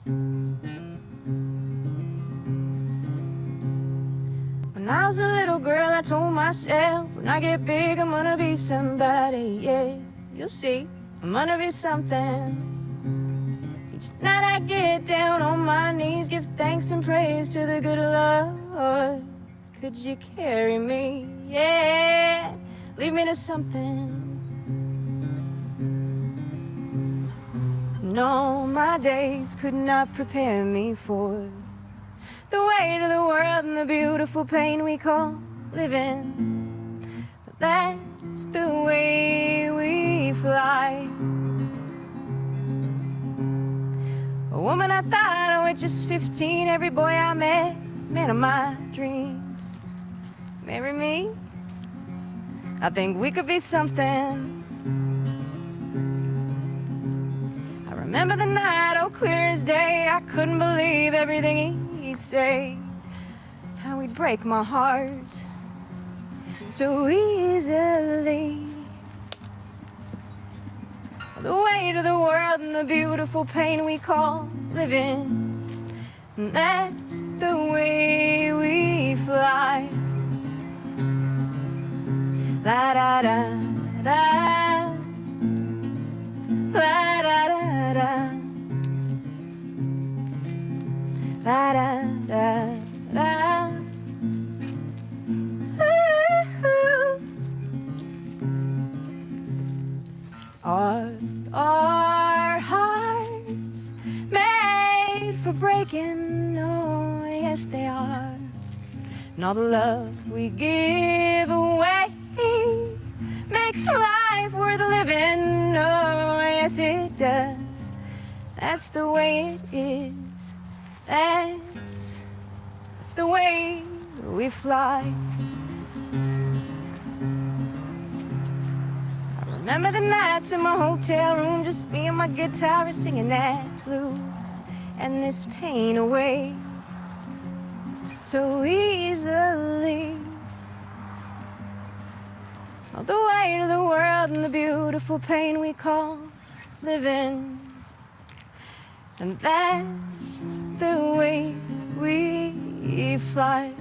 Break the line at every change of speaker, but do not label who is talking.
When I was a little girl, I told myself, when I get big, I'm gonna be somebody, yeah. You'll see, I'm gonna be something. Each night I get down on my knees, give thanks and praise to the good Lord. Could you carry me, yeah, lead me to something. No, my days could not prepare me for the weight of the world and the beautiful pain we call living. But that's the way we fly. A woman I thought, oh, at just 15, every boy I met, man of my dreams. Marry me? I think we could be something. I remember the night, oh, clear as day, I couldn't believe everything he'd say. How he'd break my heart so easily. The weight of the world and the beautiful pain we call living. And that's the way we fly. La da da da, la da da da, la da da da. Our hearts made for breaking, oh yes they are. And all the love we give away makes life worth living, oh yes it does. That's the way it is, that's the way we fly. Remember the nights in my hotel room, just me and my guitar singing that blues and this pain away so easily. All the weight of the world and the beautiful pain we call living. And that's the way we fly.